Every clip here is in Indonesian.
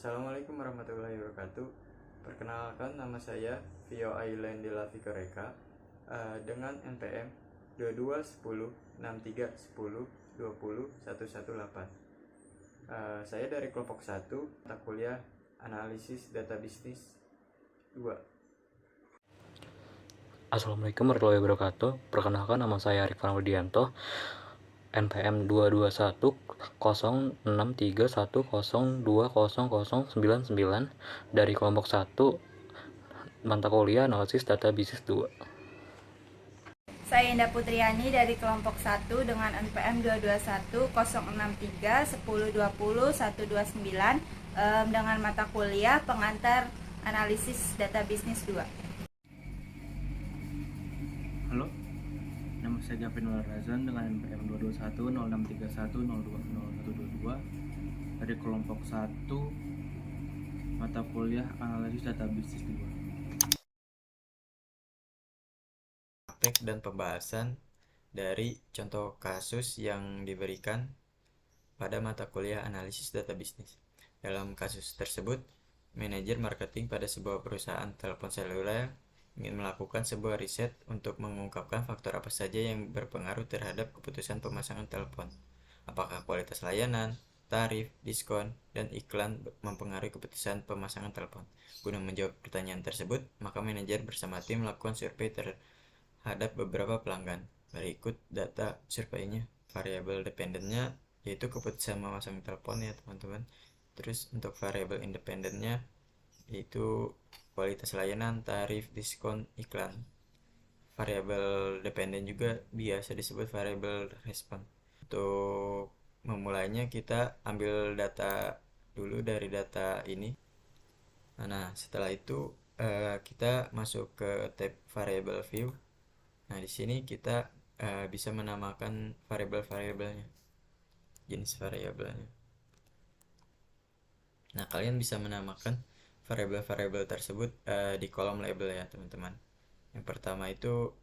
Assalamualaikum warahmatullahi wabarakatuh. Perkenalkan, nama saya Vio Ailen de la Vicoreka dengan NPM 22106310201118. Saya dari kelompok 1, mata kuliah Analisis Data Bisnis 2. Assalamualaikum warahmatullahi wabarakatuh. Perkenalkan, nama saya Arifan Widianto, NPM 2210631020099 dari kelompok 1, mata kuliah Analisis Data Bisnis 2. Saya Indah Putriani dari kelompok 1 dengan NPM 221063101201129 dengan mata kuliah pengantar Analisis Data Bisnis 2. Halo, nama saya Gavin Warazan dengan NPM 2210631020122 dari kelompok 1, mata kuliah Analisis Data Bisnis 2. Praktek dan pembahasan dari contoh kasus yang diberikan pada mata kuliah Analisis Data Bisnis. Dalam kasus tersebut, manajer marketing pada sebuah perusahaan telepon seluler ingin melakukan sebuah riset untuk mengungkapkan faktor apa saja yang berpengaruh terhadap keputusan pemasangan telepon. Apakah kualitas layanan, tarif, diskon, dan iklan mempengaruhi keputusan pemasangan telepon. Guna menjawab pertanyaan tersebut, maka manajer bersama tim melakukan survei terhadap beberapa pelanggan. Berikut data surveinya. Variabel dependennya yaitu keputusan memasang telepon ya teman-teman. Terus untuk variabel independennya yaitu kualitas layanan, tarif, diskon, iklan. Variabel dependen juga biasa disebut variabel respon. Untuk memulainya kita ambil data dulu dari data ini. Nah, setelah itu kita masuk ke tab variable view. Nah, di sini kita bisa menamakan variabel-variabelnya, jenis variabelnya. Nah, kalian bisa menamakan variabel-variabel tersebut di kolom label ya, teman-teman. Yang pertama itu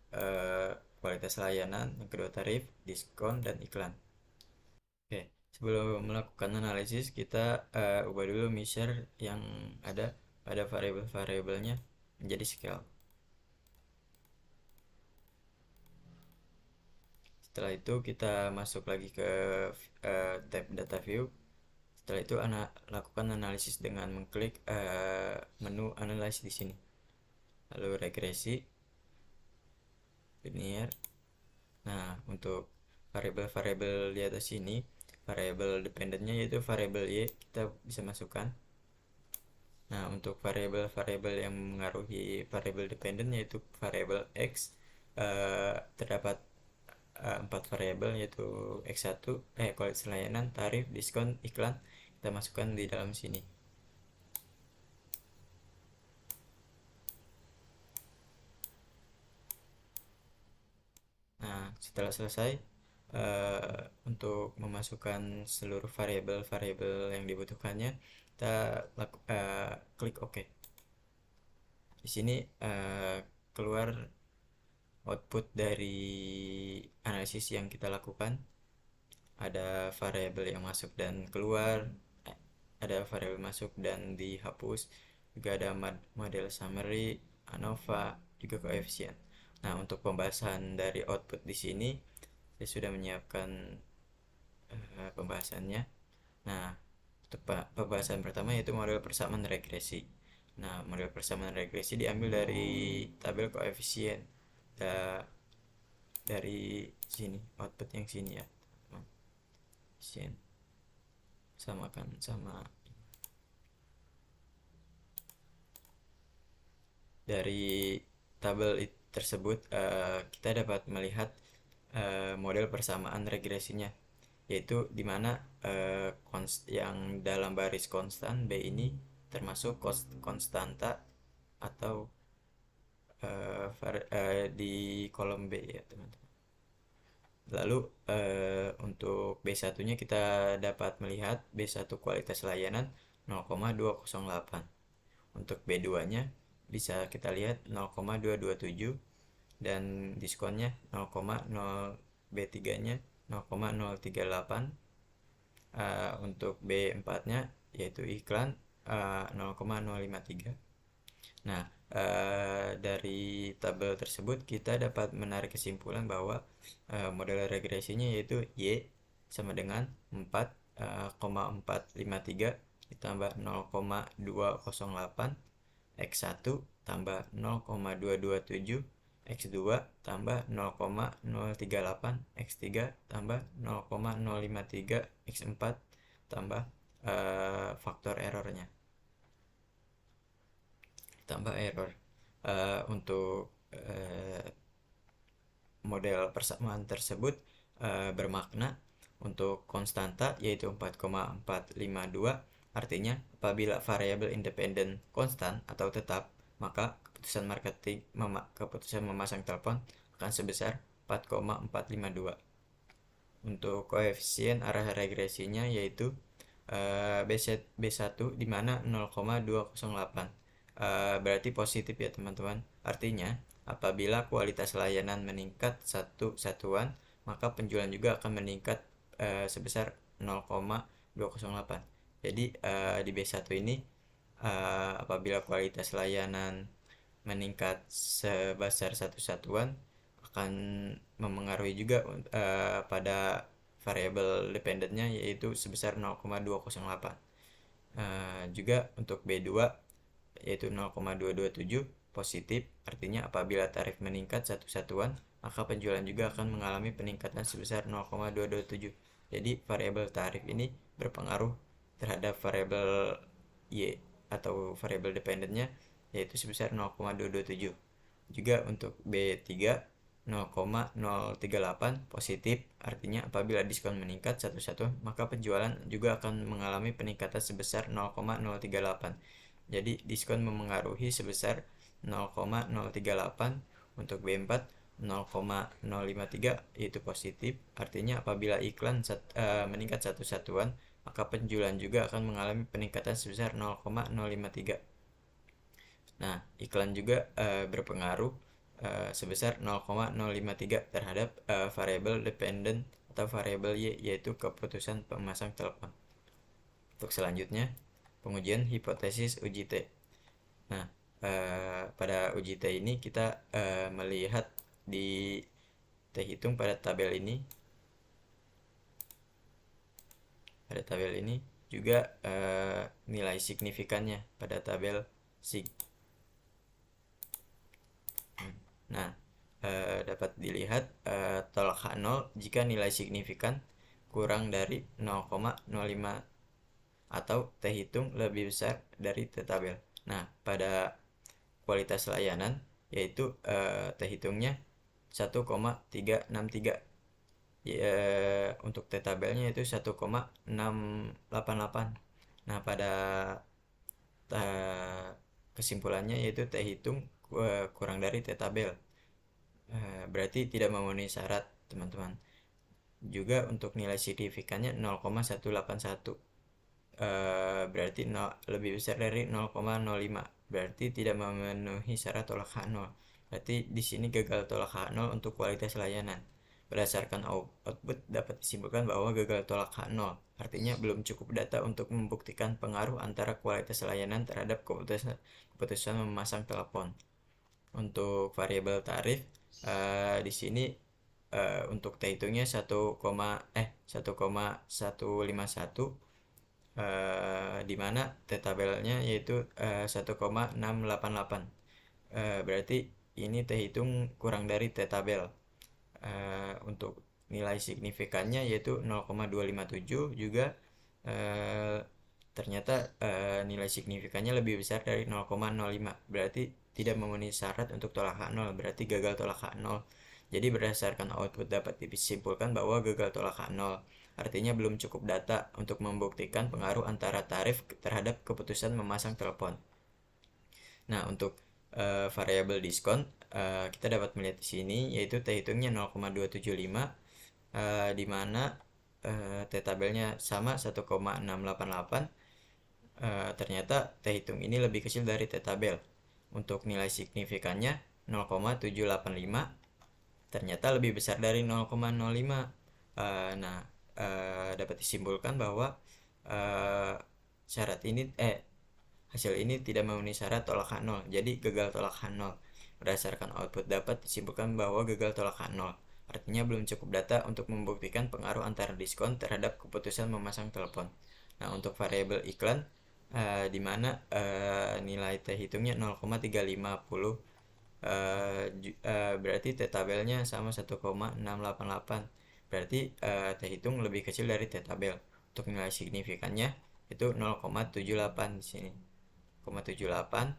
kualitas layanan, yang kedua tarif, diskon, dan iklan. Oke, sebelum melakukan analisis, kita ubah dulu measure yang ada pada variabel-variabelnya menjadi scale. Setelah itu kita masuk lagi ke tab data view. Setelah itu lakukan analisis dengan mengklik menu analyze di sini. Lalu regresi, linear. Nah, untuk variabel-variabel di atas ini, variabel dependennya yaitu variabel y, kita bisa masukkan. Nah, untuk variabel-variabel yang mengaruhi variabel dependen yaitu variabel x, terdapat 4 variabel yaitu x1, kualitas layanan, tarif, diskon, iklan. Kita masukkan di dalam sini. Nah, setelah selesai untuk memasukkan seluruh variabel-variabel yang dibutuhkannya, kita klik OK. Di sini keluar output dari analisis yang kita lakukan. Ada variabel yang masuk dan keluar, ada variabel masuk dan dihapus, juga ada model summary, ANOVA, juga koefisien. Nah, untuk pembahasan dari output di sini saya sudah menyiapkan pembahasannya. Nah, untuk pembahasan pertama yaitu model persamaan regresi. Nah, model persamaan regresi diambil dari tabel koefisien dari sini, output yang sini ya, teman. Koefisien samakan sama dari tabel tersebut kita dapat melihat model persamaan regresinya, yaitu dimana yang dalam baris konstan B ini termasuk konstanta atau di kolom B ya teman-teman. Lalu untuk B1 nya kita dapat melihat B1 kualitas layanan 0,208. Untuk B2 nya bisa kita lihat 0,227 dan diskonnya 0,0, B3 nya 0,038. Untuk B4 nya yaitu iklan 0,053. Nah, dari tabel tersebut kita dapat menarik kesimpulan bahwa model regresinya yaitu Y sama dengan 4,453 ditambah 0,208 X1 tambah 0,227 X2 tambah 0,038 X3 tambah 0,053 X4 tambah faktor errornya tambah error. Untuk model persamaan tersebut bermakna untuk konstanta yaitu 4,452, artinya apabila variabel independen konstan atau tetap, maka keputusan memasang telepon akan sebesar 4,452. Untuk koefisien arah regresinya yaitu B1 di mana 0,208. Berarti positif ya teman-teman. Artinya apabila kualitas layanan meningkat satu satuan, maka penjualan juga akan meningkat sebesar 0,208. Jadi di B1 ini apabila kualitas layanan meningkat sebesar satu satuan akan memengaruhi juga pada variabel dependennya yaitu sebesar 0,208. Juga untuk B2 yaitu 0,227 positif, artinya apabila tarif meningkat satu satuan maka penjualan juga akan mengalami peningkatan sebesar 0,227. Jadi variabel tarif ini berpengaruh terhadap variabel Y atau variabel dependennya yaitu sebesar 0,227. Juga untuk B3 0,038 positif, artinya apabila diskon meningkat satu satuan maka penjualan juga akan mengalami peningkatan sebesar 0,038. Jadi diskon memengaruhi sebesar 0,038. Untuk B4 0,053 yaitu positif, artinya apabila iklan meningkat satu satuan maka penjualan juga akan mengalami peningkatan sebesar 0,053. Nah, iklan juga berpengaruh sebesar 0,053 terhadap variabel dependent atau variabel Y yaitu keputusan pemasang telepon. Untuk selanjutnya pengujian hipotesis uji T. Nah, pada uji T ini kita melihat di T hitung pada tabel ini. Pada tabel ini juga nilai signifikannya pada tabel sig. Nah, dapat dilihat tolak H0 jika nilai signifikan kurang dari 0,05 atau T hitung lebih besar dari T tabel. Nah, pada kualitas layanan yaitu T hitungnya 1,363. Untuk T tabelnya itu 1,688. Nah, pada kesimpulannya yaitu T hitung kurang dari T tabel. Berarti tidak memenuhi syarat, teman-teman. Juga untuk nilai signifikannya 0,181. Berarti lebih besar dari 0,05. Berarti tidak memenuhi syarat tolak H0. Berarti di sini gagal tolak H0 untuk kualitas layanan. Berdasarkan output dapat disimpulkan bahwa gagal tolak H0, artinya belum cukup data untuk membuktikan pengaruh antara kualitas layanan terhadap keputusan memasang telepon. Untuk variabel tarif di sini untuk T hitungnya 1,151, di mana T tabelnya yaitu 1,688. Berarti ini T hitung kurang dari T tabel. Untuk nilai signifikannya yaitu 0,257 juga ternyata nilai signifikannya lebih besar dari 0,05. Berarti tidak memenuhi syarat untuk tolak H0, berarti gagal tolak H0. Jadi berdasarkan output dapat disimpulkan bahwa gagal tolak H0, artinya belum cukup data untuk membuktikan pengaruh antara tarif terhadap keputusan memasang telepon. Nah, untuk variabel diskon kita dapat melihat di sini yaitu T hitungnya 0,275, di mana T tabelnya sama 1,688. Ternyata T hitung ini lebih kecil dari T tabel. Untuk nilai signifikannya 0,785, ternyata lebih besar dari 0,05. Dapat disimpulkan bahwa syarat ini hasil ini tidak memenuhi syarat tolakan 0, jadi gagal tolakan 0. Berdasarkan output dapat disimpulkan bahwa gagal tolakan 0. Artinya belum cukup data untuk membuktikan pengaruh antara diskon terhadap keputusan memasang telepon. Nah, untuk variabel iklan di mana nilai T hitungnya 0,350, berarti T tabelnya sama 1,688. Berarti T hitung lebih kecil dari T tabel. Untuk nilai signifikannya itu 0,78 di sini. 0,78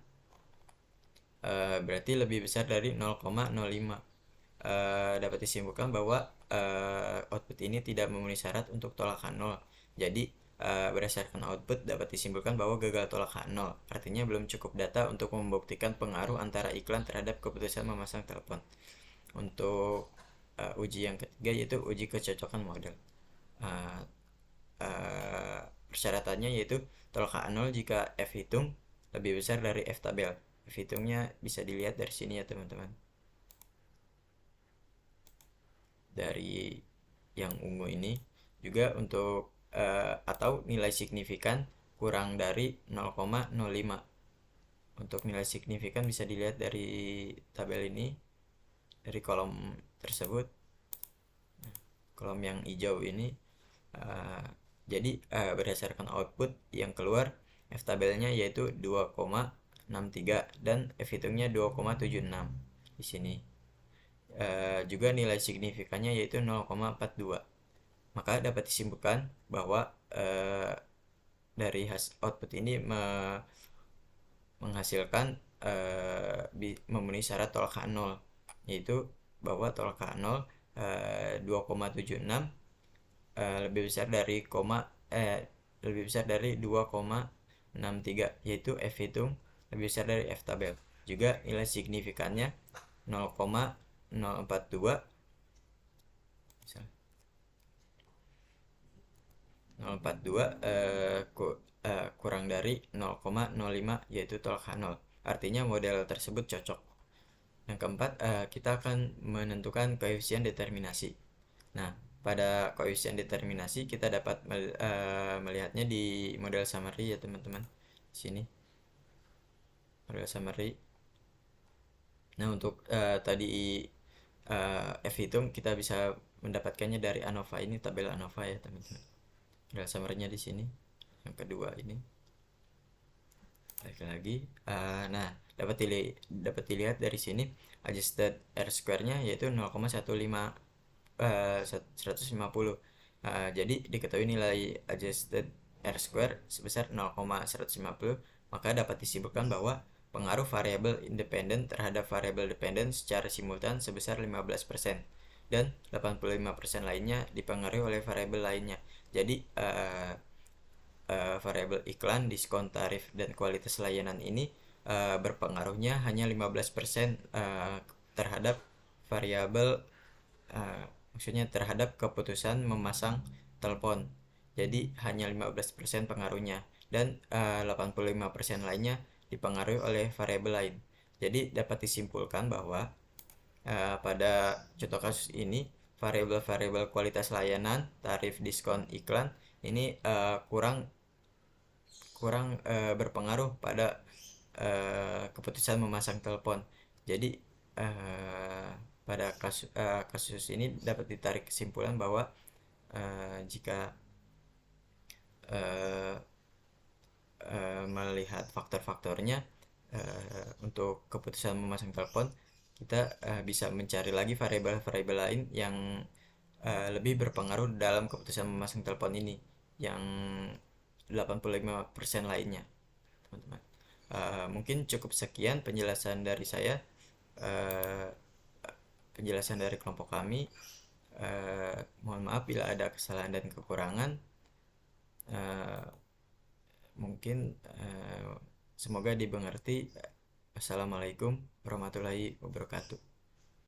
berarti lebih besar dari 0,05. Dapat disimpulkan bahwa output ini tidak memenuhi syarat untuk tolakan 0. Jadi berdasarkan output dapat disimpulkan bahwa gagal tolakan 0. Artinya belum cukup data untuk membuktikan pengaruh antara iklan terhadap keputusan memasang telepon. Untuk uji yang ketiga yaitu uji kecocokan model. Persyaratannya yaitu tolakan 0 jika F hitung lebih besar dari F tabel. F hitungnya bisa dilihat dari sini ya teman-teman. Dari yang ungu ini juga untuk atau nilai signifikan kurang dari 0,05. Untuk nilai signifikan bisa dilihat dari tabel ini, dari kolom tersebut, kolom yang hijau ini. Jadi berdasarkan output yang keluar F tabelnya yaitu 2,63 dan F hitungnya 2,76 di sini. Juga nilai signifikannya yaitu 0,42. Maka dapat disimpulkan bahwa dari output ini menghasilkan memenuhi syarat tolakan 0, yaitu bahwa tolakan 0 2,76 lebih besar dari 2,63, yaitu F hitung lebih besar dari F tabel. Juga nilai signifikannya 0,042 kurang dari 0,05, yaitu tolakan 0. Artinya model tersebut cocok. Yang keempat, kita akan menentukan koefisien determinasi. Nah, pada koefisien determinasi kita dapat melihatnya di model summary ya teman-teman. Sini model summary. Nah, untuk tadi F hitung kita bisa mendapatkannya dari ANOVA ini, tabel ANOVA ya teman-teman. Model summary-nya di sini. Yang kedua ini. Lagi. Nah, dapat dilihat dari sini adjusted R square-nya yaitu 0,150. Jadi diketahui nilai adjusted R square sebesar 0,150, maka dapat disimpulkan bahwa pengaruh variabel independen terhadap variabel dependen secara simultan sebesar 15% dan 85% lainnya dipengaruhi oleh variabel lainnya. Jadi variabel iklan, diskon, tarif, dan kualitas layanan ini berpengaruhnya hanya 15% terhadap variabel, maksudnya terhadap keputusan memasang telepon. Jadi hanya 15% pengaruhnya dan 85% lainnya dipengaruhi oleh variabel lain. Jadi dapat disimpulkan bahwa pada contoh kasus ini variabel-variabel kualitas layanan, tarif, diskon, iklan ini kurang berpengaruh pada keputusan memasang telepon. Jadi pada kasus ini dapat ditarik kesimpulan bahwa jika melihat faktor-faktornya untuk keputusan memasang telepon, kita bisa mencari lagi variabel-variabel lain yang lebih berpengaruh dalam keputusan memasang telepon ini, yang 85% lainnya, teman-teman. Mungkin cukup sekian penjelasan dari saya, penjelasan dari kelompok kami. Mohon maaf bila ada kesalahan dan kekurangan. Mungkin semoga dimengerti. Assalamualaikum warahmatullahi wabarakatuh.